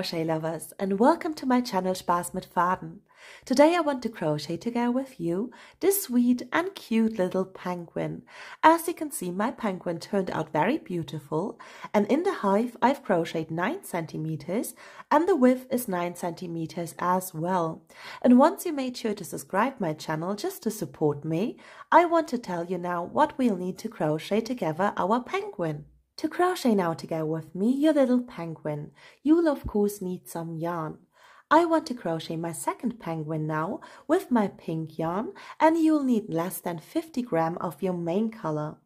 crochet lovers, and welcome to my channel Spaß mit Faden. Today I want to crochet together with you this sweet and cute little penguin. As you can see, my penguin turned out very beautiful, and in the hive I've crocheted 9 centimeters and the width is 9 centimeters as well. And once you made sure to subscribe my channel just to support me, I want to tell you now what we'll need to crochet together our penguin. To crochet now together with me your little penguin, you'll of course need some yarn. I want to crochet my second penguin now with my pink yarn, and you'll need less than 50 grams of your main color.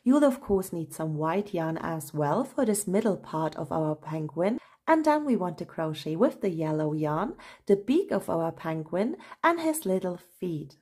You'll of course need some white yarn as well for this middle part of our penguin, and then we want to crochet with the yellow yarn the beak of our penguin and his little feet.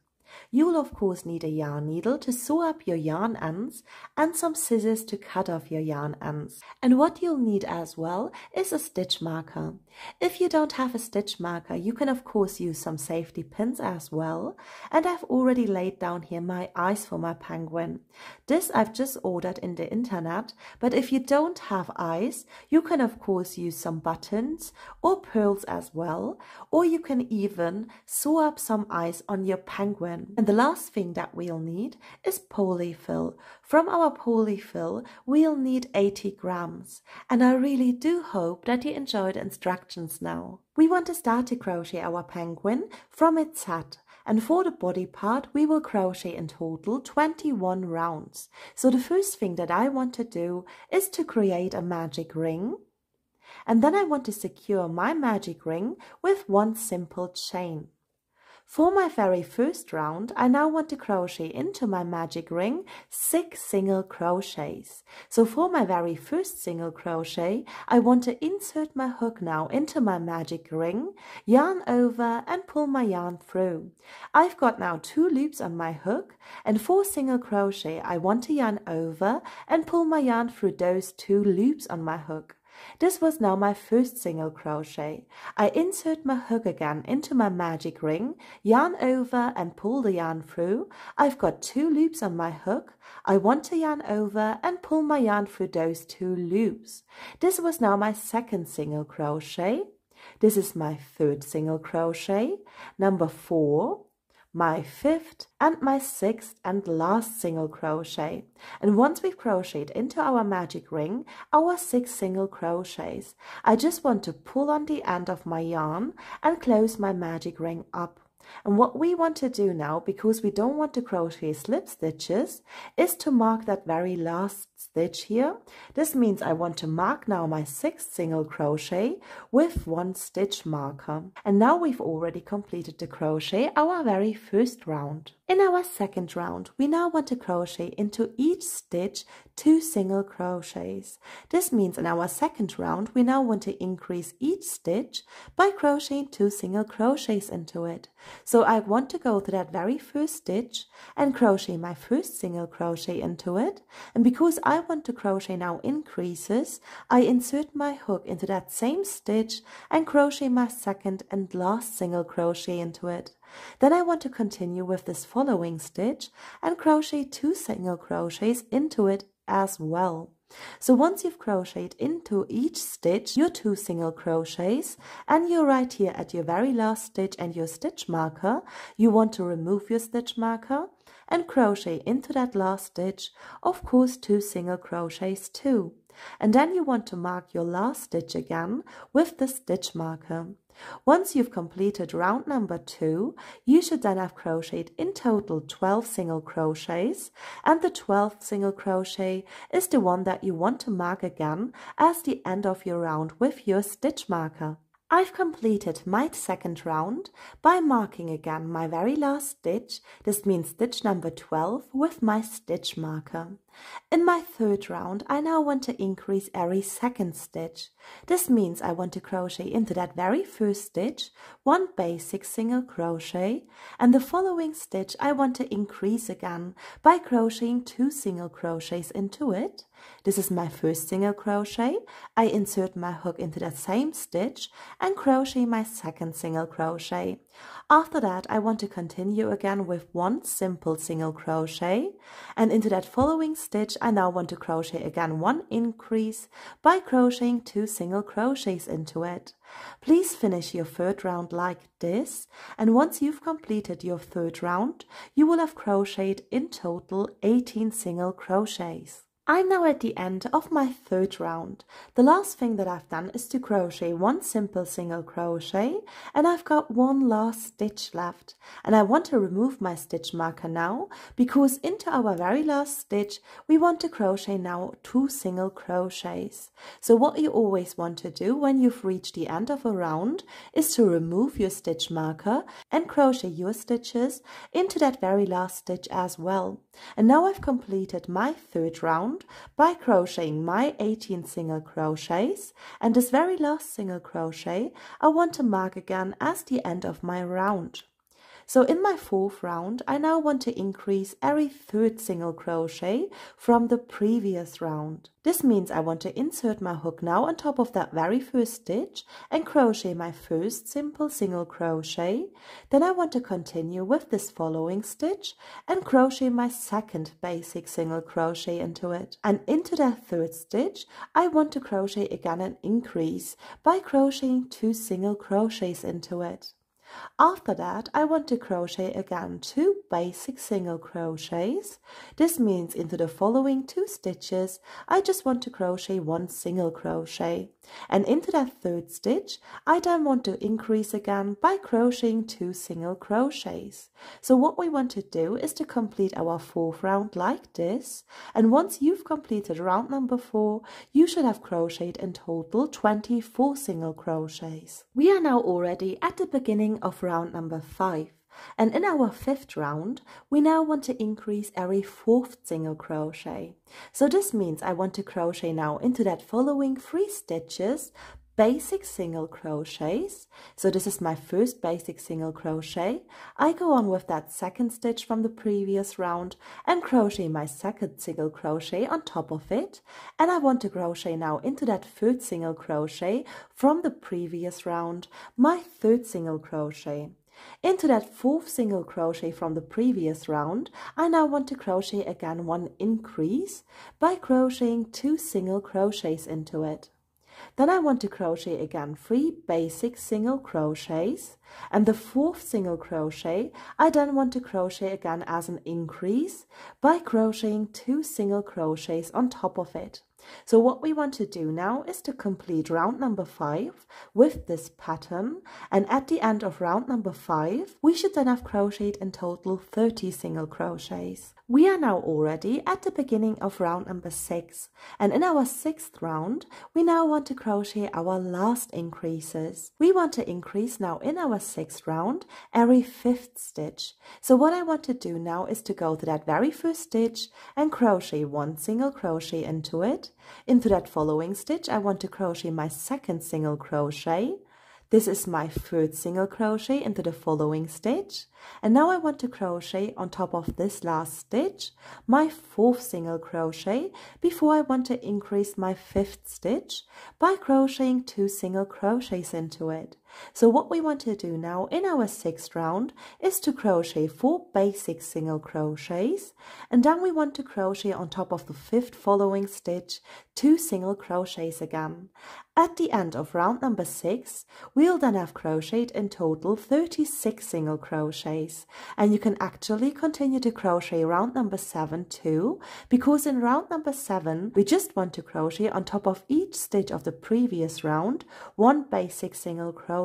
You'll of course need a yarn needle to sew up your yarn ends and some scissors to cut off your yarn ends. And what you'll need as well is a stitch marker. If you don't have a stitch marker, you can of course use some safety pins as well. And I've already laid down here my eyes for my penguin. This I've just ordered in the internet, but if you don't have eyes, you can of course use some buttons or pearls as well, or you can even sew up some eyes on your penguin. And the last thing that we'll need is polyfill. From our polyfill, we'll need 80 grams. And I really do hope that you enjoy the instructions now. We want to start to crochet our penguin from its head. And for the body part, we will crochet in total 21 rounds. So the first thing that I want to do is to create a magic ring. And then I want to secure my magic ring with one simple chain. For my very first round, I now want to crochet into my magic ring 6 single crochets. So for my very first single crochet, I want to insert my hook now into my magic ring, yarn over and pull my yarn through. I've got now 2 loops on my hook, and for single crochet, I want to yarn over and pull my yarn through those 2 loops on my hook. This was now my first single crochet. I insert my hook again into my magic ring, yarn over and pull the yarn through. I've got 2 loops on my hook. I want to yarn over and pull my yarn through those 2 loops. This was now my second single crochet. This is my third single crochet, number 4. My 5th and my 6th and last single crochet. And once we've crocheted into our magic ring our 6 single crochets, I just want to pull on the end of my yarn and close my magic ring up. And what we want to do now, because we don't want to crochet slip stitches, is to mark that very last stitch here. This means I want to mark now my 6th single crochet with 1 stitch marker. And now we've already completed the crochet our very first round. In our second round, we now want to crochet into each stitch 2 single crochets. This means in our second round, we now want to increase each stitch by crocheting 2 single crochets into it. So I want to go to that very first stitch and crochet my first single crochet into it. And because I want to crochet now increases, I insert my hook into that same stitch and crochet my second and last single crochet into it. Then I want to continue with this following stitch and crochet 2 single crochets into it as well. So once you've crocheted into each stitch your 2 single crochets, and you're right here at your very last stitch and your stitch marker, you want to remove your stitch marker and crochet into that last stitch, of course 2 single crochets too. And then you want to mark your last stitch again with the stitch marker. Once you've completed round number 2, you should then have crocheted in total 12 single crochets, and the 12th single crochet is the one that you want to mark again as the end of your round with your stitch marker. I've completed my second round by marking again my very last stitch. This means stitch number 12 with my stitch marker. In my third round, I now want to increase every second stitch. This means I want to crochet into that very first stitch 1 basic single crochet, and the following stitch I want to increase again by crocheting 2 single crochets into it. This is my first single crochet. I insert my hook into that same stitch and crochet my second single crochet. After that, I want to continue again with one simple single crochet, and into that following stitch I now want to crochet again one increase by crocheting 2 single crochets into it. Please finish your third round like this, and once you've completed your third round, you will have crocheted in total 18 single crochets. I'm now at the end of my third round. The last thing that I've done is to crochet one simple single crochet, and I've got one last stitch left. And I want to remove my stitch marker now, because into our very last stitch we want to crochet now 2 single crochets. So what you always want to do when you've reached the end of a round is to remove your stitch marker and crochet your stitches into that very last stitch as well. And now I've completed my third round by crocheting my 18 single crochets, and this very last single crochet I want to mark again as the end of my round. So in my fourth round, I now want to increase every third single crochet from the previous round. This means I want to insert my hook now on top of that very first stitch and crochet my first simple single crochet. Then I want to continue with this following stitch and crochet my second basic single crochet into it. And into that third stitch, I want to crochet again an increase by crocheting 2 single crochets into it. After that, I want to crochet again 2 basic single crochets. This means into the following 2 stitches, I just want to crochet 1 single crochet. And into that third stitch, I then want to increase again by crocheting 2 single crochets. So what we want to do is to complete our fourth round like this. And once you've completed round number 4, you should have crocheted in total 24 single crochets. We are now already at the beginning of round number 5, and in our 5th round we now want to increase every 4th single crochet. So this means I want to crochet now into that following 3 stitches basic single crochets. So this is my first basic single crochet. I go on with that second stitch from the previous round and crochet my second single crochet on top of it, and I want to crochet now into that third single crochet from the previous round, my third single crochet. Into that 4th single crochet from the previous round, I now want to crochet again 1 increase by crocheting 2 single crochets into it. Then I want to crochet again 3 basic single crochets, and the 4th single crochet I then want to crochet again as an increase by crocheting 2 single crochets on top of it. So what we want to do now is to complete round number 5 with this pattern, and at the end of round number 5 we should then have crocheted in total 30 single crochets. We are now already at the beginning of round number 6, and in our 6th round we now want to crochet our last increases. We want to increase now in our 6th round every 5th stitch. So what I want to do now is to go to that very first stitch and crochet 1 single crochet into it. Into that following stitch I want to crochet my second single crochet. This is my third single crochet into the following stitch, and now I want to crochet on top of this last stitch my 4th single crochet before I want to increase my 5th stitch by crocheting 2 single crochets into it. So what we want to do now in our 6th round is to crochet 4 basic single crochets, and then we want to crochet on top of the 5th following stitch 2 single crochets again. At the end of round number 6, we'll then have crocheted in total 36 single crochets, and you can actually continue to crochet round number 7 too, because in round number 7 we just want to crochet on top of each stitch of the previous round 1 basic single crochet.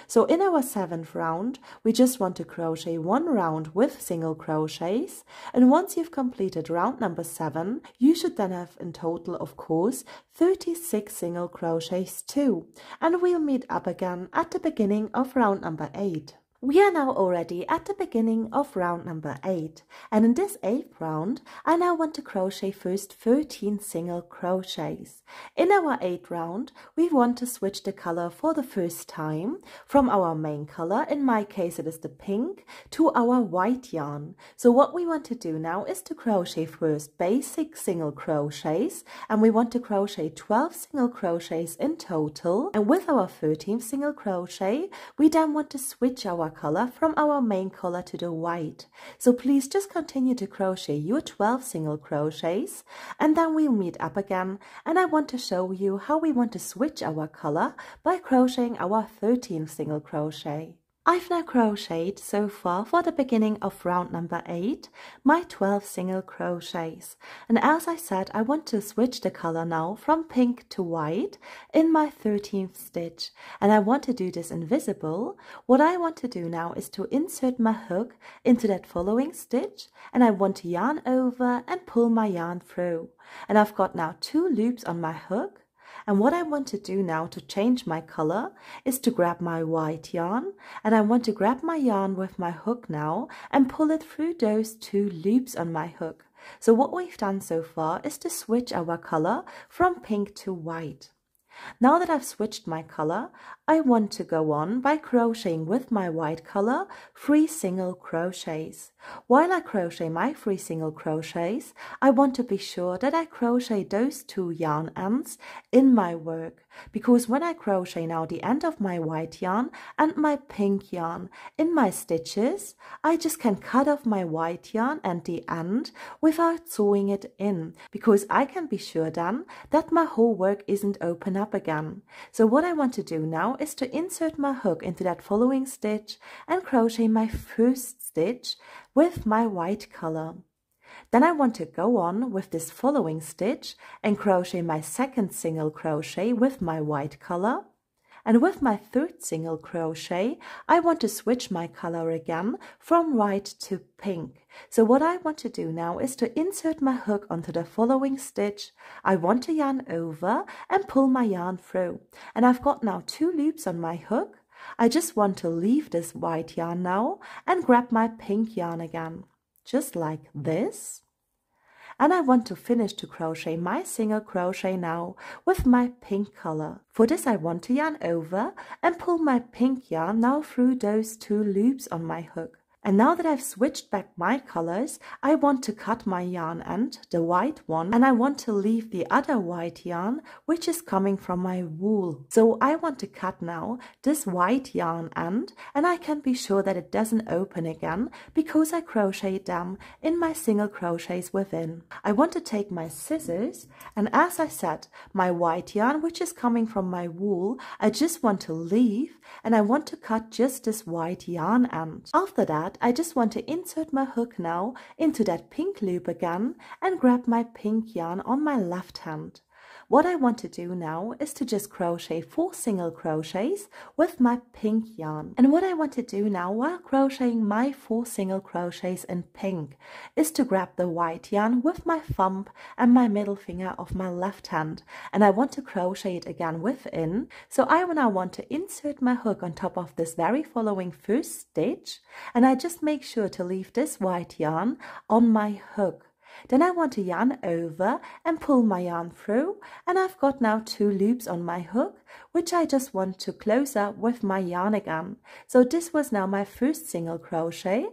So in our 7th round we just want to crochet 1 round with single crochets, and once you've completed round number 7 you should then have in total, of course, 36 single crochets too, and we'll meet up again at the beginning of round number 8. We are now already at the beginning of round number 8, and in this 8th round I now want to crochet first 13 single crochets. In our 8th round we want to switch the color for the first time from our main color, in my case it is the pink, to our white yarn. So what we want to do now is to crochet first basic single crochets, and we want to crochet 12 single crochets in total, and with our 13th single crochet we then want to switch our color from our main color to the white. So please just continue to crochet your 12 single crochets, and then we'll meet up again, and I want to show you how we want to switch our color by crocheting our 13th single crochet. I've now crocheted so far for the beginning of round number 8 my 12 single crochets, and as I said, I want to switch the color now from pink to white in my 13th stitch, and I want to do this invisible. What I want to do now is to insert my hook into that following stitch, and I want to yarn over and pull my yarn through, and I've got now 2 loops on my hook. And what I want to do now to change my color is to grab my white yarn, and I want to grab my yarn with my hook now and pull it through those 2 loops on my hook. So what we've done so far is to switch our color from pink to white. Now that I've switched my color, I want to go on by crocheting with my white color 3 single crochets. While I crochet my 3 single crochets, I want to be sure that I crochet those 2 yarn ends in my work, because when I crochet now the end of my white yarn and my pink yarn in my stitches, I just can cut off my white yarn and the end without sewing it in, because I can be sure then that my whole work isn't open up again. So what I want to do now is to insert my hook into that following stitch and crochet my first stitch with my white color. Then I want to go on with this following stitch and crochet my second single crochet with my white color. And with my 3rd single crochet, I want to switch my color again from white to pink. So what I want to do now is to insert my hook onto the following stitch. I want to yarn over and pull my yarn through. And I've got now 2 loops on my hook. I just want to leave this white yarn now and grab my pink yarn again, just like this. And I want to finish to crochet my single crochet now with my pink color. For this I want to yarn over and pull my pink yarn now through those 2 loops on my hook. And now that I've switched back my colors, I want to cut my yarn end, the white one, and I want to leave the other white yarn, which is coming from my wool. So I want to cut now this white yarn end, and I can be sure that it doesn't open again because I crocheted them in my single crochets within. I want to take my scissors, and as I said, my white yarn, which is coming from my wool, I just want to leave, and I want to cut just this white yarn end. After that, I just want to insert my hook now into that pink loop again and grab my pink yarn on my left hand. What I want to do now is to just crochet 4 single crochets with my pink yarn. And what I want to do now while crocheting my 4 single crochets in pink is to grab the white yarn with my thumb and my middle finger of my left hand. And I want to crochet it again within. So I now want to insert my hook on top of this very following first stitch. And I just make sure to leave this white yarn on my hook. Then I want to yarn over and pull my yarn through, and I've got now 2 loops on my hook, which I just want to close up with my yarn again. So this was now my first single crochet.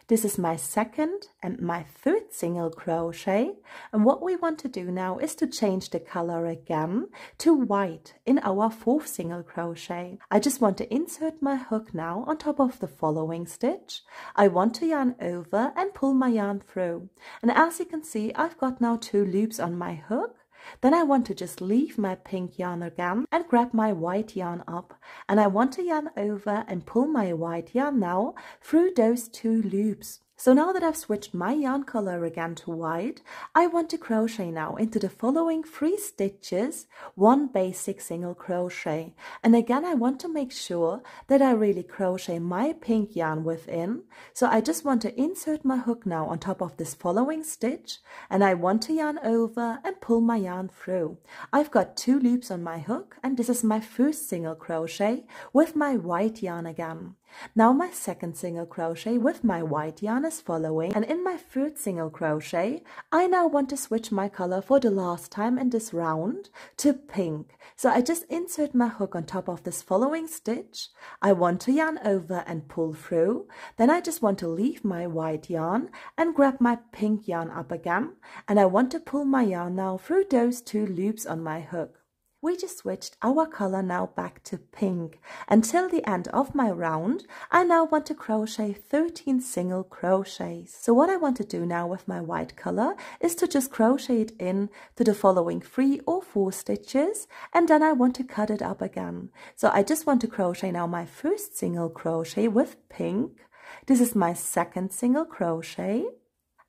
This is my second and my 3rd single crochet, and what we want to do now is to change the color again to white in our 4th single crochet. I just want to insert my hook now on top of the following stitch. I want to yarn over and pull my yarn through, and as you can see, I've got now 2 loops on my hook. Then I want to just leave my pink yarn again and grab my white yarn up, and I want to yarn over and pull my white yarn now through those 2 loops. So now that I've switched my yarn color again to white, I want to crochet now into the following 3 stitches, 1 basic single crochet. And again, I want to make sure that I really crochet my pink yarn within. So I just want to insert my hook now on top of this following stitch, and I want to yarn over and pull my yarn through. I've got 2 loops on my hook, and this is my first single crochet with my white yarn again. Now my second single crochet with my white yarn is following, and in my third single crochet I now want to switch my color for the last time in this round to pink. So I just insert my hook on top of this following stitch. I want to yarn over and pull through. Then I just want to leave my white yarn and grab my pink yarn up again, and I want to pull my yarn now through those 2 loops on my hook. We just switched our color now back to pink. Until the end of my round, I now want to crochet 13 single crochets. So what I want to do now with my white color is to just crochet it in to the following 3 or 4 stitches, and then I want to cut it up again. So I just want to crochet now my first single crochet with pink. This is my second single crochet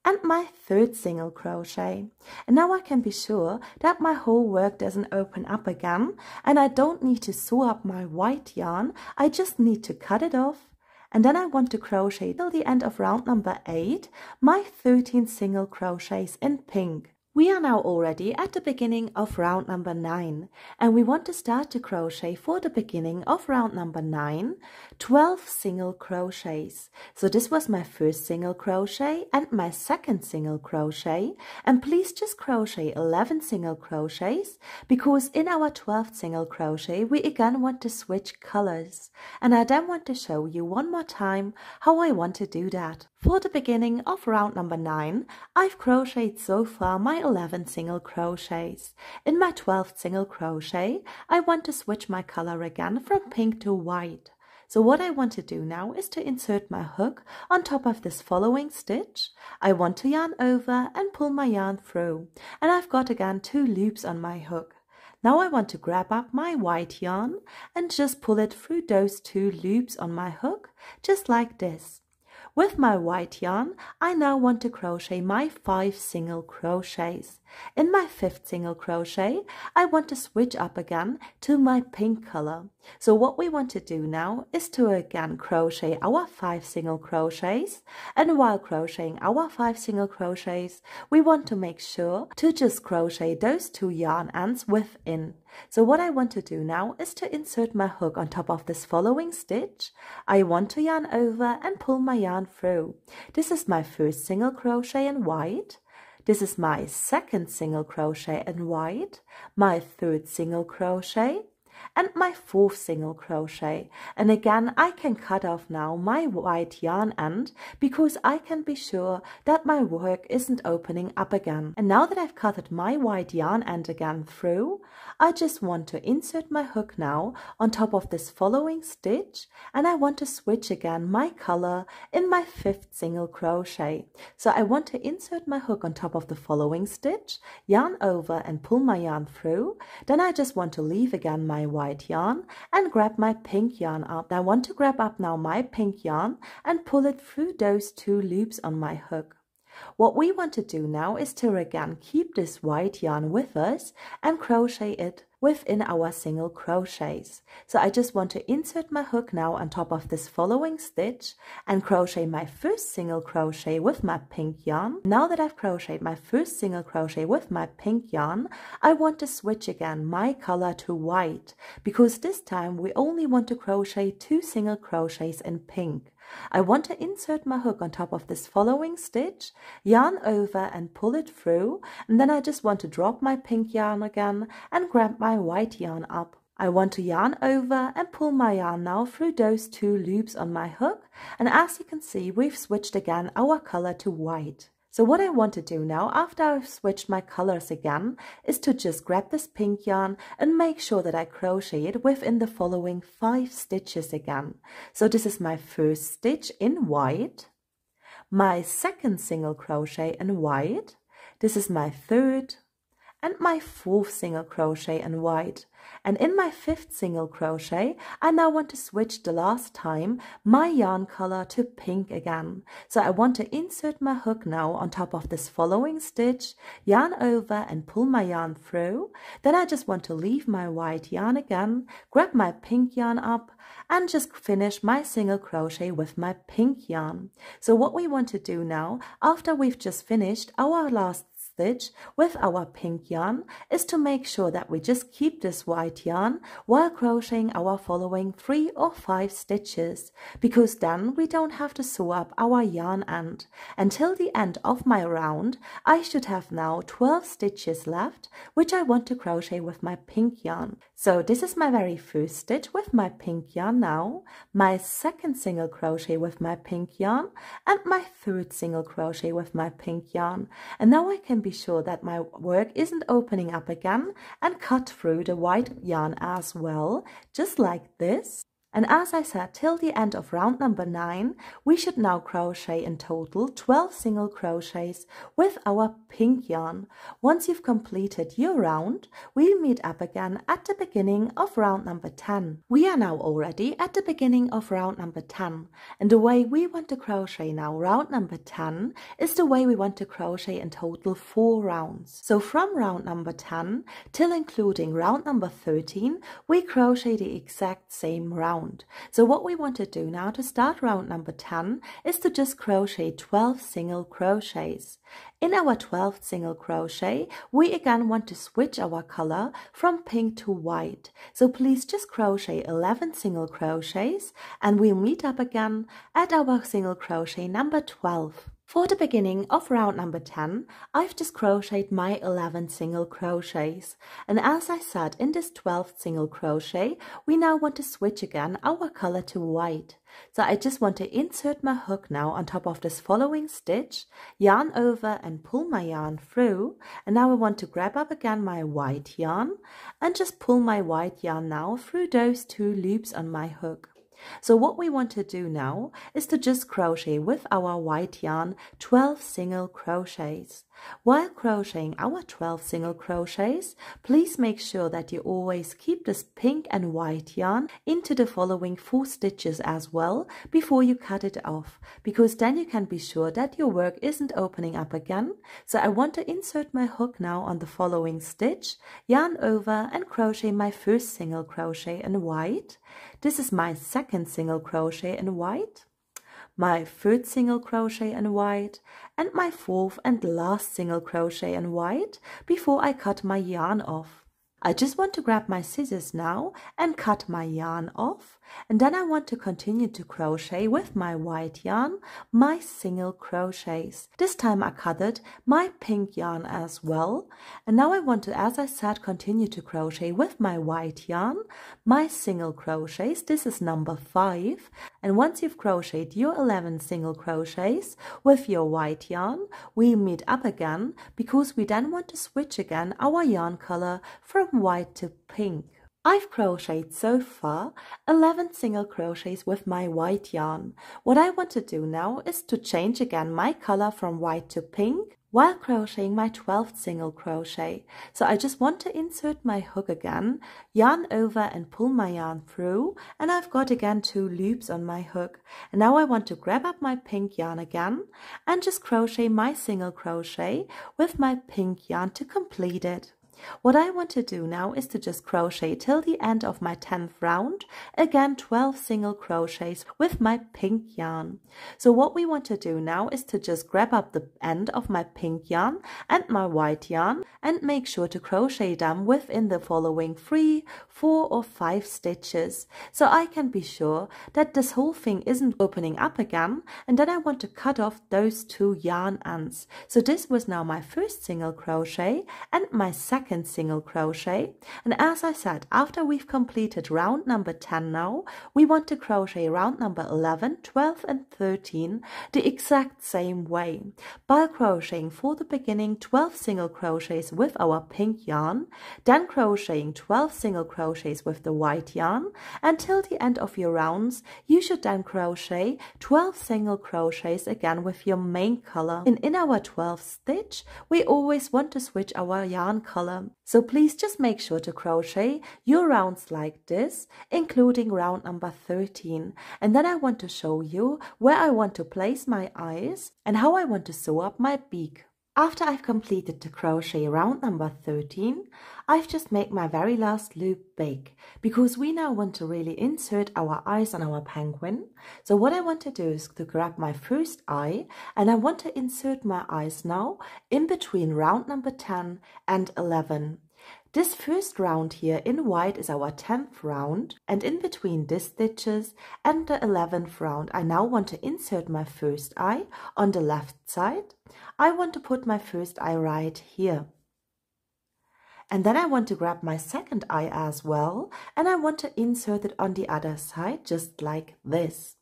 and my third single crochet. And now I can be sure that my whole work doesn't open up again, and I don't need to sew up my white yarn. I just need to cut it off, and then I want to crochet till the end of round number 8 my 13 single crochets in pink. We are now already at the beginning of round number 9, and we want to start to crochet for the beginning of round number 9 12 single crochets. So this was my first single crochet and my second single crochet, and please just crochet 11 single crochets, because in our 12th single crochet we again want to switch colors, and I then want to show you one more time how I want to do that. For the beginning of round number 9, I've crocheted so far my 11 single crochets. In my 12th single crochet, I want to switch my color again from pink to white. So what I want to do now is to insert my hook on top of this following stitch. I want to yarn over and pull my yarn through, and I've got again 2 loops on my hook. Now I want to grab up my white yarn and just pull it through those 2 loops on my hook, just like this. With my white yarn, I now want to crochet my 5 single crochets. In my 5th single crochet, I want to switch up again to my pink color. So what we want to do now is to again crochet our 5 single crochets, and while crocheting our 5 single crochets, we want to make sure to just crochet those 2 yarn ends within. So what I want to do now is to insert my hook on top of this following stitch. I want to yarn over and pull my yarn through. This is my first single crochet in white. This is my second single crochet in white, my third single crochet, and my 4th single crochet. And again, I can cut off now my white yarn end, because I can be sure that my work isn't opening up again. And now that I've cutted my white yarn end again through, I just want to insert my hook now on top of this following stitch, and I want to switch again my color in my 5th single crochet. So I want to insert my hook on top of the following stitch, yarn over and pull my yarn through. Then I just want to leave again my white yarn and grab my pink yarn up. I want to grab up now my pink yarn and pull it through those 2 loops on my hook. What we want to do now is to again keep this white yarn with us and crochet it within our single crochets. So I just want to insert my hook now on top of this following stitch and crochet my first single crochet with my pink yarn. Now that I've crocheted my first single crochet with my pink yarn, I want to switch again my color to white, because this time we only want to crochet 2 single crochets in pink. I want to insert my hook on top of this following stitch, yarn over and pull it through, and then I just want to drop my pink yarn again and grab my white yarn up. I want to yarn over and pull my yarn now through those 2 loops on my hook, and as you can see, we've switched again our color to white. So what I want to do now, after I've switched my colors again, is to just grab this pink yarn and make sure that I crochet it within the following 5 stitches again. So this is my first stitch in white, my second single crochet in white, this is my third, and my 4th single crochet in white. And in my 5th single crochet, I now want to switch the last time my yarn color to pink again. So I want to insert my hook now on top of this following stitch, yarn over and pull my yarn through. Then I just want to leave my white yarn again, grab my pink yarn up, and just finish my single crochet with my pink yarn. So what we want to do now, after we've just finished our last stitch with our pink yarn is to make sure that we just keep this white yarn while crocheting our following 3 or 5 stitches, because then we don't have to sew up our yarn end. Until the end of my round, I should have now 12 stitches left, which I want to crochet with my pink yarn. So this is my very first stitch with my pink yarn now, my second single crochet with my pink yarn, and my third single crochet with my pink yarn. And now I can be sure that my work isn't opening up again, and cut through the white yarn as well, just like this. And as I said, till the end of round number 9, we should now crochet in total 12 single crochets with our pink yarn. Once you've completed your round, we'll meet up again at the beginning of round number 10. We are now already at the beginning of round number 10, and the way we want to crochet now round number 10 is the way we want to crochet in total 4 rounds. So from round number 10 till including round number 13, we crochet the exact same round. So what we want to do now to start round number 10 is to just crochet 12 single crochets. In our 12th single crochet, we again want to switch our color from pink to white. So please just crochet 11 single crochets, and we'll meet up again at our single crochet number 12. For the beginning of round number 10, I've just crocheted my 11 single crochets. And as I said, in this 12th single crochet, we now want to switch again our color to white. So I just want to insert my hook now on top of this following stitch, yarn over and pull my yarn through. And now I want to grab up again my white yarn and just pull my white yarn now through those 2 loops on my hook. So what we want to do now is to just crochet with our white yarn 12 single crochets. While crocheting our 12 single crochets, please make sure that you always keep this pink and white yarn into the following 4 stitches as well before you cut it off, because then you can be sure that your work isn't opening up again. So I want to insert my hook now on the following stitch, yarn over and crochet my first single crochet in white. This is my second single crochet in white, my third single crochet in white, and my fourth and last single crochet in white before I cut my yarn off. I just want to grab my scissors now and cut my yarn off, and then I want to continue to crochet with my white yarn my single crochets. This time I cutted my pink yarn as well, and now I want to, as I said, continue to crochet with my white yarn my single crochets. This is number 5, and once you've crocheted your 11 single crochets with your white yarn, we meet up again, because we then want to switch again our yarn color from white to pink. I've crocheted so far 11 single crochets with my white yarn. What I want to do now is to change again my color from white to pink while crocheting my 12th single crochet. So I just want to insert my hook again, yarn over and pull my yarn through, and I've got again 2 loops on my hook. And now I want to grab up my pink yarn again and just crochet my single crochet with my pink yarn to complete it. What I want to do now is to just crochet till the end of my 10th round, again 12 single crochets with my pink yarn. So what we want to do now is to just grab up the end of my pink yarn and my white yarn and make sure to crochet them within the following 3, 4 or 5 stitches, so I can be sure that this whole thing isn't opening up again. And then I want to cut off those 2 yarn ends. So this was now my first single crochet and my second single crochet. And as I said, after we've completed round number 10 now, we want to crochet round number 11, 12 and 13 the exact same way, by crocheting for the beginning 12 single crochets with our pink yarn, then crocheting 12 single crochets with the white yarn. Until the end of your rounds, you should then crochet 12 single crochets again with your main color. And in our 12th stitch, we always want to switch our yarn color. So please just make sure to crochet your rounds like this, including round number 13. And then I want to show you where I want to place my eyes and how I want to sew up my beak. After I've completed the crochet round number 13, I've just made my very last loop big because we now want to really insert our eyes on our penguin. So what I want to do is to grab my first eye and I want to insert my eyes now in between round number 10 and 11. This first round here in white is our 10th round, and in between these stitches and the 11th round I now want to insert my first eye on the left side. I want to put my first eye right here. And then I want to grab my second eye as well, and I want to insert it on the other side just like this.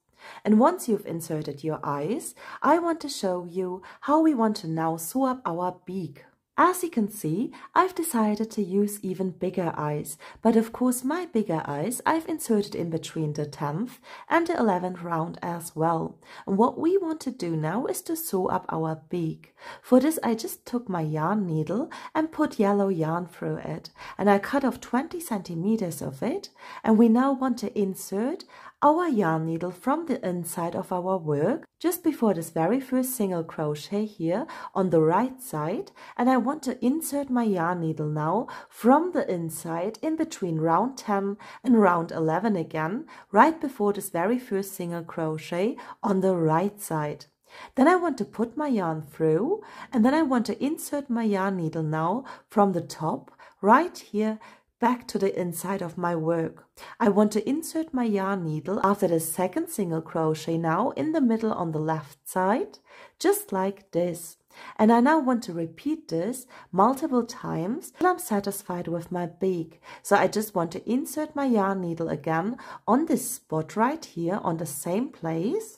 And once you've inserted your eyes, I want to show you how we want to now sew up our beak. As you can see, I've decided to use even bigger eyes, but of course my bigger eyes I've inserted in between the 10th and the 11th round as well. And what we want to do now is to sew up our beak. For this I just took my yarn needle and put yellow yarn through it, and I cut off 20 centimeters of it, and we now want to insert our yarn needle from the inside of our work just before this very first single crochet here on the right side, and I want to insert my yarn needle now from the inside in between round 10 and round 11 again, right before this very first single crochet on the right side. Then I want to put my yarn through, and then I want to insert my yarn needle now from the top right here back to the inside of my work. I want to insert my yarn needle after the second single crochet now in the middle on the left side, just like this. And I now want to repeat this multiple times till I'm satisfied with my beak. So I just want to insert my yarn needle again on this spot right here on the same place.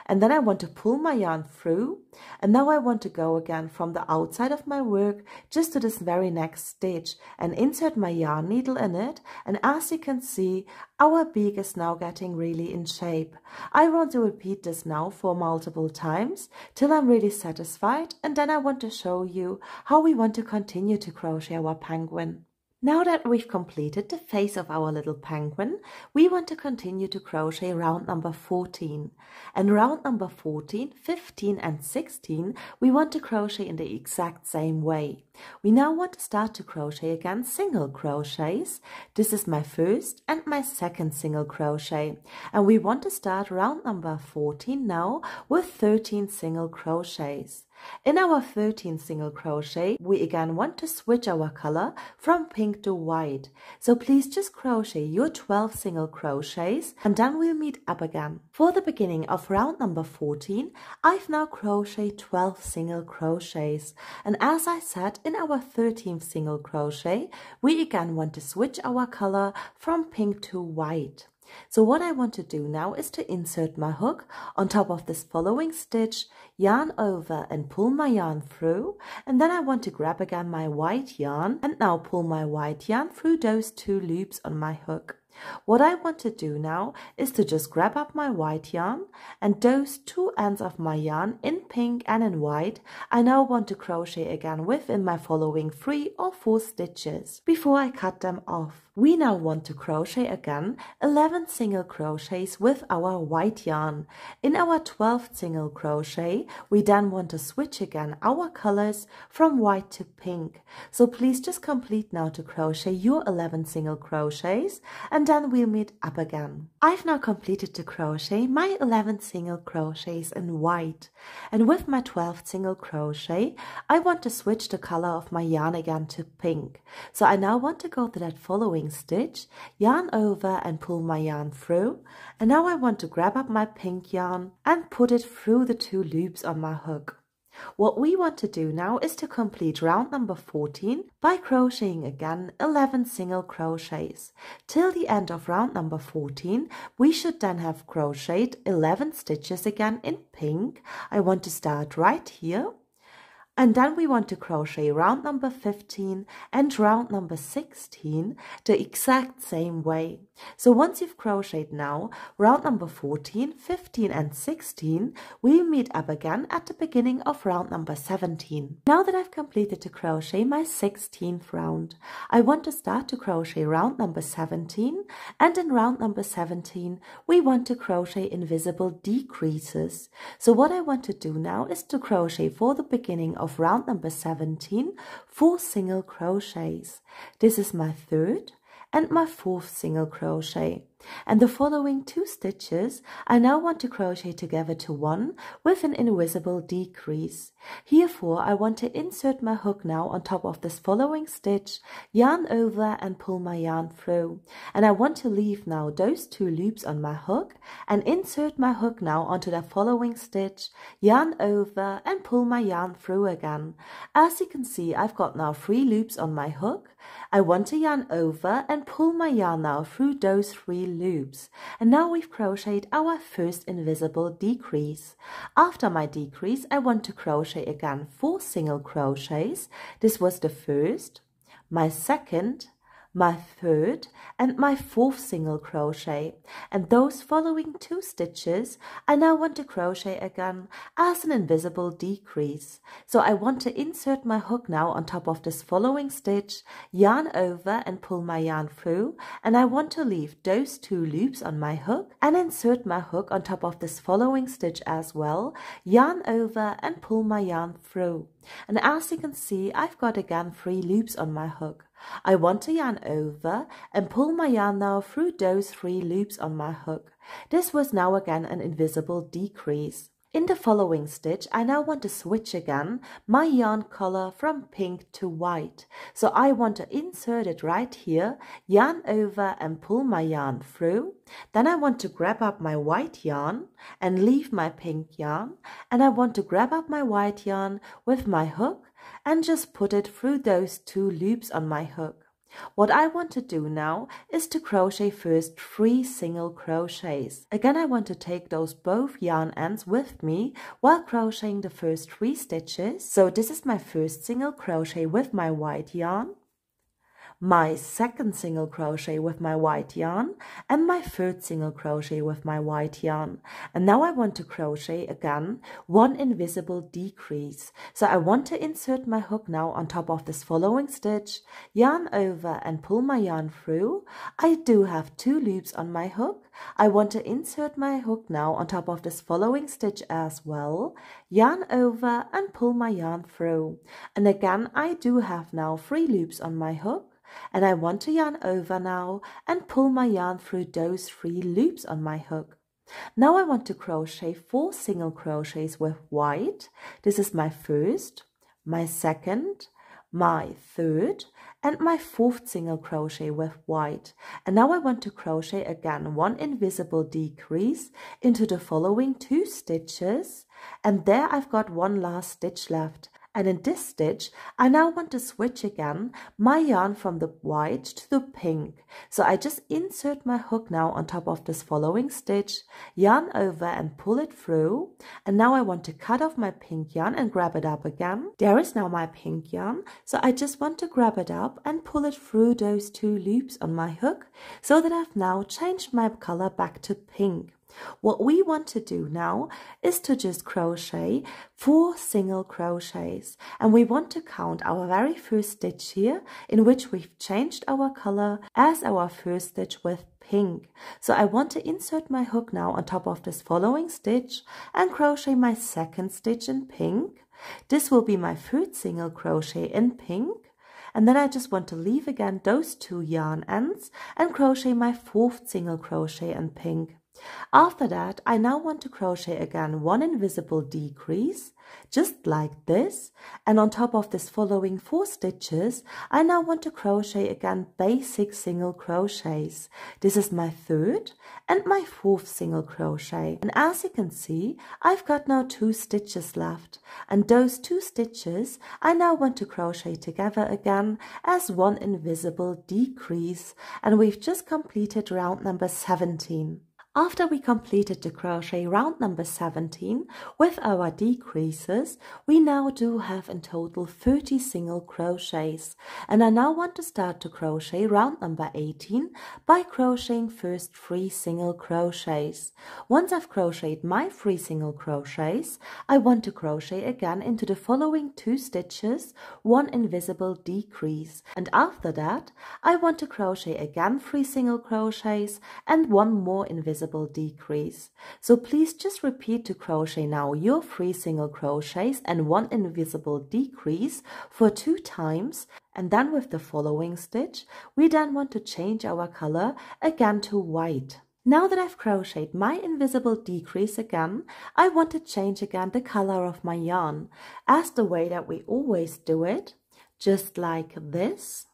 And then I want to pull my yarn through, and now I want to go again from the outside of my work just to this very next stitch and insert my yarn needle in it, and as you can see our beak is now getting really in shape. I want to repeat this now for multiple times till I'm really satisfied, and then I want to show you how we want to continue to crochet our penguin. Now that we've completed the face of our little penguin, we want to continue to crochet round number 14. And round number 14, 15 and 16, we want to crochet in the exact same way. We now want to start to crochet again single crochets. This is my first and my second single crochet. And we want to start round number 14 now with 13 single crochets. In our 13th single crochet, we again want to switch our color from pink to white. So please just crochet your 12 single crochets and then we'll meet up again. For the beginning of round number 14, I've now crocheted 12 single crochets. And as I said, in our 13th single crochet, we again want to switch our color from pink to white. So what I want to do now is to insert my hook on top of this following stitch, yarn over and pull my yarn through, and then I want to grab again my white yarn and now pull my white yarn through those two loops on my hook. What I want to do now is to just grab up my white yarn, and those two ends of my yarn in pink and in white I now want to crochet again within my following 3 or 4 stitches before I cut them off. We now want to crochet again 11 single crochets with our white yarn. In our 12th single crochet, we then want to switch again our colors from white to pink. So please just complete now to crochet your 11 single crochets, and then we'll meet up again. I've now completed to crochet my 11 single crochets in white, and with my 12th single crochet, I want to switch the color of my yarn again to pink. So I now want to go to that following stitch, yarn over and pull my yarn through, and now I want to grab up my pink yarn and put it through the two loops on my hook. What we want to do now is to complete round number 14 by crocheting again 11 single crochets. Till the end of round number 14, we should then have crocheted 11 stitches again in pink. I want to start right here. And then we want to crochet round number 15 and round number 16 the exact same way. So once you've crocheted now round number 14, 15 and 16, we meet up again at the beginning of round number 17. Now that I've completed to crochet my 16th round, I want to start to crochet round number 17, and in round number 17 we want to crochet invisible decreases. So what I want to do now is to crochet for the beginning of round number 17 4 single crochets. This is my third and my fourth single crochet, and the following 2 stitches I now want to crochet together to one with an invisible decrease. Herefore I want to insert my hook now on top of this following stitch, yarn over and pull my yarn through, and I want to leave now those 2 loops on my hook and insert my hook now onto the following stitch, yarn over and pull my yarn through again. As you can see, I've got now 3 loops on my hook. I want to yarn over and pull my yarn now through those 3 loops, and now we've crocheted our first invisible decrease. After my decrease I want to crochet again 4 single crochets. This was the first, my second, my third and my fourth single crochet, and those following 2 stitches I now want to crochet again as an invisible decrease. So I want to insert my hook now on top of this following stitch, yarn over and pull my yarn through, and I want to leave those 2 loops on my hook and insert my hook on top of this following stitch as well, yarn over and pull my yarn through. And as you can see, I've got again 3 loops on my hook. I want to yarn over and pull my yarn now through those 3 loops on my hook. This was now again an invisible decrease. In the following stitch I now want to switch again my yarn color from pink to white. So I want to insert it right here, yarn over and pull my yarn through. Then I want to grab up my white yarn and leave my pink yarn, and I want to grab up my white yarn with my hook and just put it through those 2 loops on my hook. What I want to do now is to crochet first 3 single crochets. Again I want to take those both yarn ends with me while crocheting the first 3 stitches. So this is my first single crochet with my white yarn, my second single crochet with my white yarn, and my third single crochet with my white yarn. And now I want to crochet again 1 invisible decrease. So I want to insert my hook now on top of this following stitch, yarn over and pull my yarn through. I do have 2 loops on my hook. I want to insert my hook now on top of this following stitch as well, yarn over and pull my yarn through. And again I do have now 3 loops on my hook, and I want to yarn over now and pull my yarn through those 3 loops on my hook. Now I want to crochet 4 single crochets with white. This is my first, my second, my third and my fourth single crochet with white. And now I want to crochet again 1 invisible decrease into the following 2 stitches, and there I've got 1 last stitch left. And in this stitch, I now want to switch again my yarn from the white to the pink. So I just insert my hook now on top of this following stitch, yarn over and pull it through. And now I want to cut off my pink yarn and grab it up again. There is now my pink yarn. So I just want to grab it up and pull it through those 2 loops on my hook so that I've now changed my color back to pink. What we want to do now is to just crochet 4 single crochets, and we want to count our very first stitch here in which we've changed our color as our first stitch with pink. So I want to insert my hook now on top of this following stitch and crochet my second stitch in pink. This will be my third single crochet in pink. And then I just want to leave again those 2 yarn ends and crochet my fourth single crochet in pink. After that, I now want to crochet again 1 invisible decrease, just like this, and on top of this following 4 stitches, I now want to crochet again basic single crochets. This is my third and my fourth single crochet. And as you can see, I've got now 2 stitches left, and those 2 stitches I now want to crochet together again as 1 invisible decrease, and we've just completed round number 17. After we completed the crochet round number 17 with our decreases, we now do have in total 30 single crochets. And I now want to start to crochet round number 18 by crocheting first 3 single crochets. Once I've crocheted my 3 single crochets, I want to crochet again into the following 2 stitches, 1 invisible decrease. And after that, I want to crochet again 3 single crochets and 1 more invisible decrease. So please just repeat to crochet now your 3 single crochets and 1 invisible decrease for 2 times, and then with the following stitch we then want to change our color again to white. Now that I've crocheted my invisible decrease again, I want to change again the color of my yarn as the way that we always do it, just like this.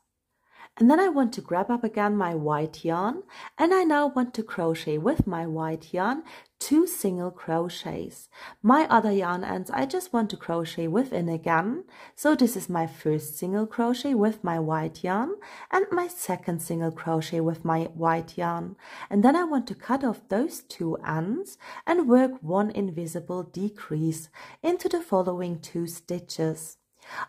And then I want to grab up again my white yarn, and I now want to crochet with my white yarn 2 single crochets. My other yarn ends I just want to crochet within again. So this is my first single crochet with my white yarn and my second single crochet with my white yarn. And then I want to cut off those 2 ends and work 1 invisible decrease into the following 2 stitches.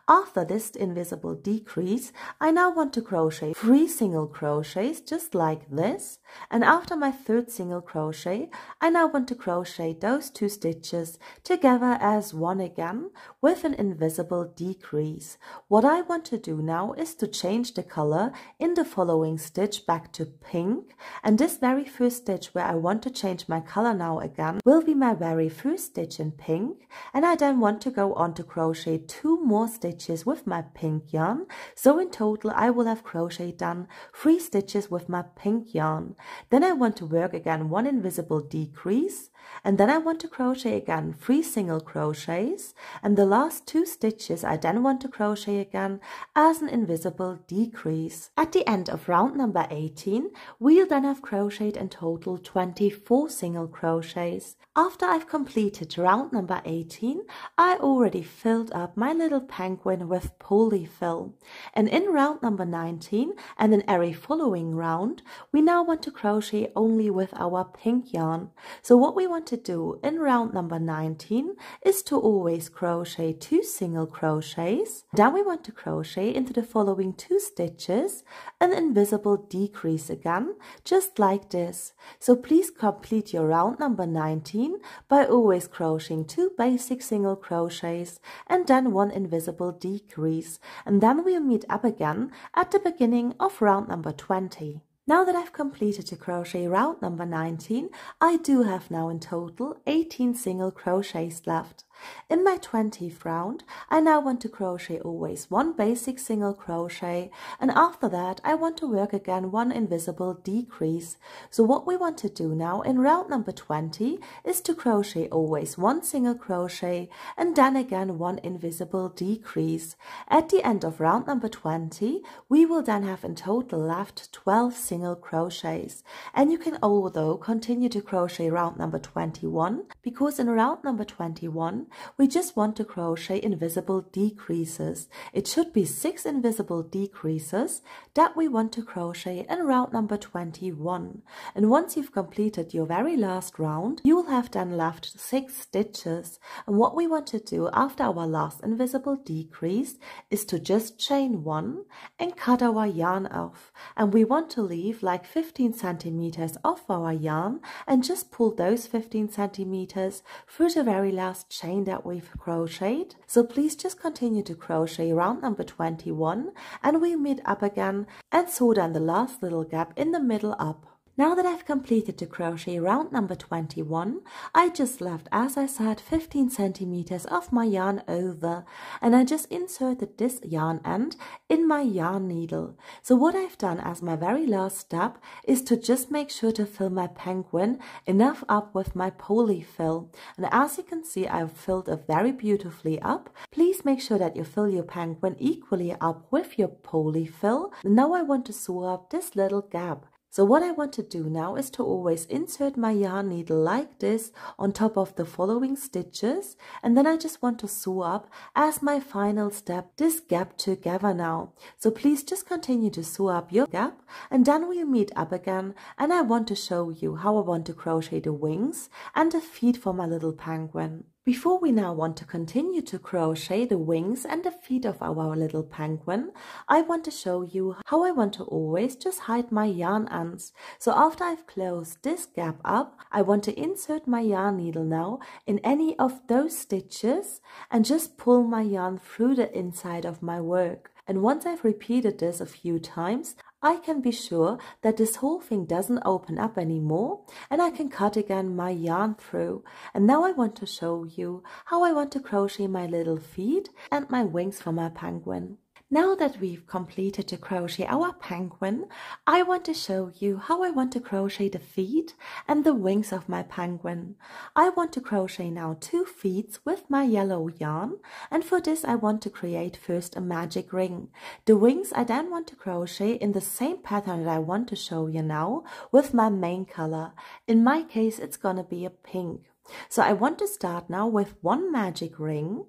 After this invisible decrease, I now want to crochet 3 single crochets just like this, and after my 3rd single crochet, I now want to crochet those 2 stitches together as one again with an invisible decrease. What I want to do now is to change the color in the following stitch back to pink, and this very first stitch where I want to change my color now again will be my very first stitch in pink, and I then want to go on to crochet 2 more stitches with my pink yarn. So in total I will have crocheted done 3 stitches with my pink yarn. Then I want to work again 1 invisible decrease, and then I want to crochet again 3 single crochets, and the last 2 stitches I then want to crochet again as an invisible decrease. At the end of round number 18, we'll then have crocheted in total 24 single crochets. After I've completed round number 18, I already filled up my little penguin with polyfill. And in round number 19 and in every following round, we now want to crochet only with our pink yarn. So what we want to do in round number 19 is to always crochet 2 single crochets. Then we want to crochet into the following 2 stitches an invisible decrease again, just like this. So please complete your round number 19 by always crocheting 2 basic single crochets and then 1 invisible decrease, and then we'll meet up again at the beginning of round number 20. Now that I've completed the crochet round number 19, I do have now in total 18 single crochets left. In my 20th round, I now want to crochet always 1 basic single crochet, and after that I want to work again 1 invisible decrease. So what we want to do now in round number 20 is to crochet always 1 single crochet and then again 1 invisible decrease. At the end of round number 20, we will then have in total left 12 single crochets, and you can although continue to crochet round number 21, because in round number 21 we just want to crochet invisible decreases. It should be 6 invisible decreases that we want to crochet in round number 21. And once you've completed your very last round, you will have then left 6 stitches. And what we want to do after our last invisible decrease is to just chain 1 and cut our yarn off. And we want to leave like 15 centimeters of our yarn and just pull those 15 centimeters through the very last chain that we've crocheted. So please just continue to crochet round number 21 and we'll meet up again and sew then the last little gap in the middle up. Now that I've completed the crochet round number 21, I just left, as I said, 15 centimeters of my yarn over, and I just inserted this yarn end in my yarn needle. So what I've done as my very last step is to just make sure to fill my penguin enough up with my polyfill. And as you can see, I've filled it very beautifully up. Please make sure that you fill your penguin equally up with your polyfill. Now I want to sew up this little gap. So what I want to do now is to always insert my yarn needle like this on top of the following stitches, and then I just want to sew up as my final step this gap together now. So please just continue to sew up your gap, and then we'll meet up again, and I want to show you how I want to crochet the wings and the feet for my little penguin. Before we now want to continue to crochet the wings and the feet of our little penguin, I want to show you how I want to always just hide my yarn ends. So after I've closed this gap up, I want to insert my yarn needle now in any of those stitches and just pull my yarn through the inside of my work. And once I've repeated this a few times, I can be sure that this whole thing doesn't open up anymore, and I can cut again my yarn through. And now I want to show you how I want to crochet my little feet and my wings for my penguin. Now that we've completed to crochet our penguin, I want to show you how I want to crochet the feet and the wings of my penguin. I want to crochet now 2 feet with my yellow yarn, and for this I want to create first a magic ring. The wings I then want to crochet in the same pattern that I want to show you now with my main color. In my case it's gonna be a pink. So I want to start now with 1 magic ring,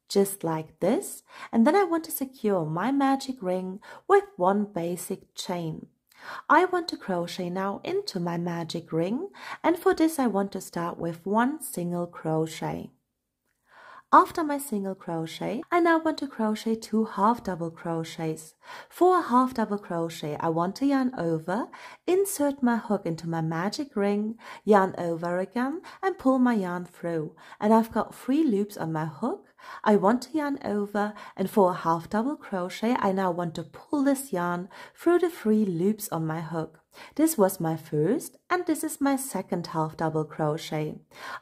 just like this, and then I want to secure my magic ring with 1 basic chain. I want to crochet now into my magic ring, and for this I want to start with 1 single crochet. After my single crochet, I now want to crochet 2 half double crochets. For a half double crochet, I want to yarn over, insert my hook into my magic ring, yarn over again, and pull my yarn through. And I've got 3 loops on my hook. I want to yarn over, and for a half double crochet, I now want to pull this yarn through the 3 loops on my hook. This was my first, and this is my second half double crochet.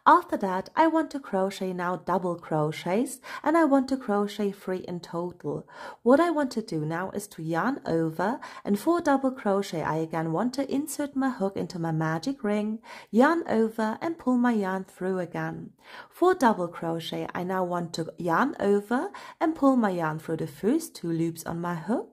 After that, I want to crochet now double crochets, and I want to crochet 3 in total. What I want to do now is to yarn over, and for double crochet I again want to insert my hook into my magic ring, yarn over, and pull my yarn through again. For double crochet I now want to yarn over and pull my yarn through the first 2 loops on my hook.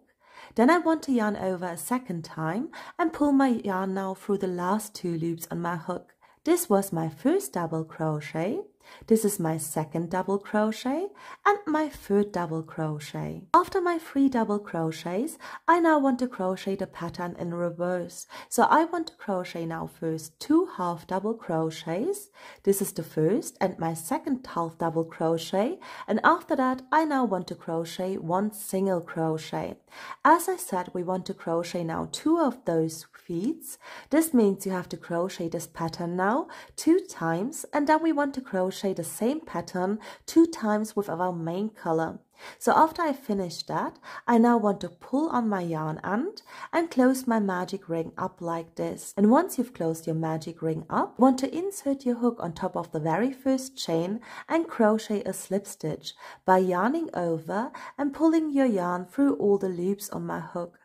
Then I want to yarn over a second time and pull my yarn now through the last 2 loops on my hook. This was my first double crochet. This is my second double crochet and my third double crochet. After my 3 double crochets, I now want to crochet the pattern in reverse. So I want to crochet now first 2 half double crochets. This is the first and my second half double crochet, and after that I now want to crochet 1 single crochet. As I said, we want to crochet now 2 of those feet. This means you have to crochet this pattern now 2 times, and then we want to crochet the same pattern 2 times with our main color. So after I finish that, I now want to pull on my yarn end and close my magic ring up like this. And once you've closed your magic ring up, you want to insert your hook on top of the very first chain and crochet a slip stitch by yarning over and pulling your yarn through all the loops on my hook.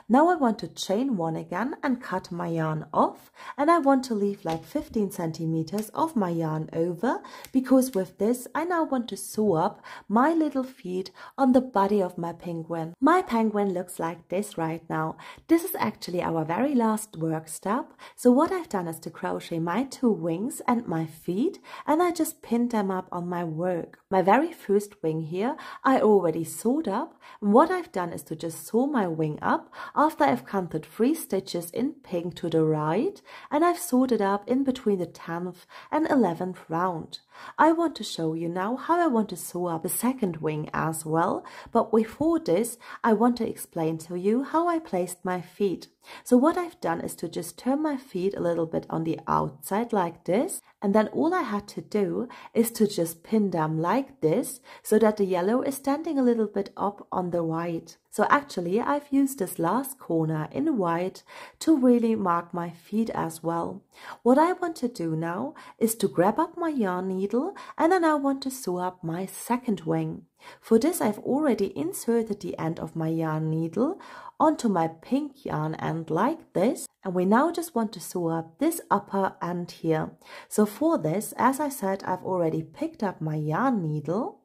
Now I want to chain 1 again and cut my yarn off, and I want to leave like 15 centimeters of my yarn over, because with this I now want to sew up my little feet on the body of my penguin. My penguin looks like this right now. This is actually our very last work step. So what I've done is to crochet my 2 wings and my feet, and I just pinned them up on my work. My very first wing here I already sewed up, and what I've done is to just sew my wing up after I've counted 3 stitches in pink to the right, and I've sewed it up in between the 10th and 11th round. I want to show you now how I want to sew up the second wing as well, but before this I want to explain to you how I placed my feet. So what I've done is to just turn my feet a little bit on the outside like this, and then all I had to do is to just pin them like this so that the yellow is standing a little bit up on the white. So actually I've used this last corner in white to really mark my feet as well. What I want to do now is to grab up my yarn needle, and then I want to sew up my second wing. For this I've already inserted the end of my yarn needle onto my pink yarn end like this, and we now just want to sew up this upper end here. So for this, as I said, I've already picked up my yarn needle,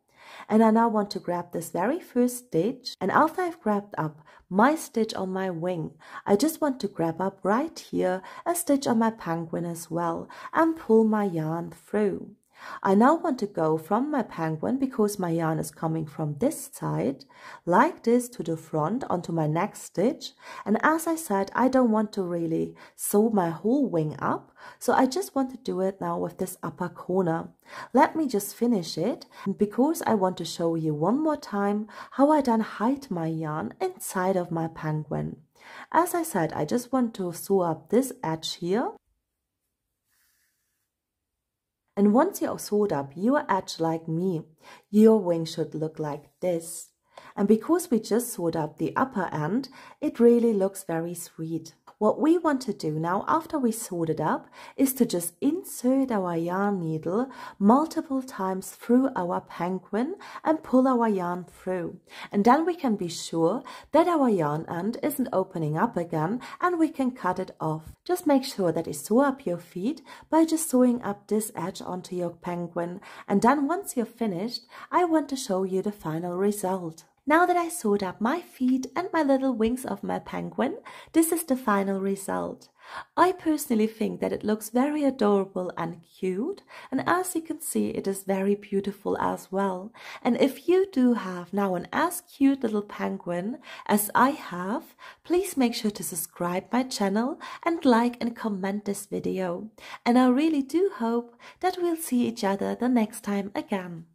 And I now want to grab this very first stitch, and after I've grabbed up my stitch on my wing, I just want to grab up right here a stitch on my penguin as well and pull my yarn through. I now want to go from my penguin, because my yarn is coming from this side, like this to the front onto my next stitch. And as I said, I don't want to really sew my whole wing up, so I just want to do it now with this upper corner. Let me just finish it, because I want to show you one more time how I then hide my yarn inside of my penguin. As I said, I just want to sew up this edge here. And once you have sewed up your edge like me, your wing should look like this. And because we just sewed up the upper end, it really looks very sweet. What we want to do now, after we sewed it up, is to just insert our yarn needle multiple times through our penguin and pull our yarn through. And then we can be sure that our yarn end isn't opening up again, and we can cut it off. Just make sure that you sew up your feet by just sewing up this edge onto your penguin. And then once you're finished, I want to show you the final result. Now that I sewed up my feet and my little wings of my penguin, this is the final result. I personally think that it looks very adorable and cute, and as you can see, it is very beautiful as well. And if you do have now an as cute little penguin as I have, please make sure to subscribe my channel and like and comment this video. And I really do hope that we'll see each other the next time again.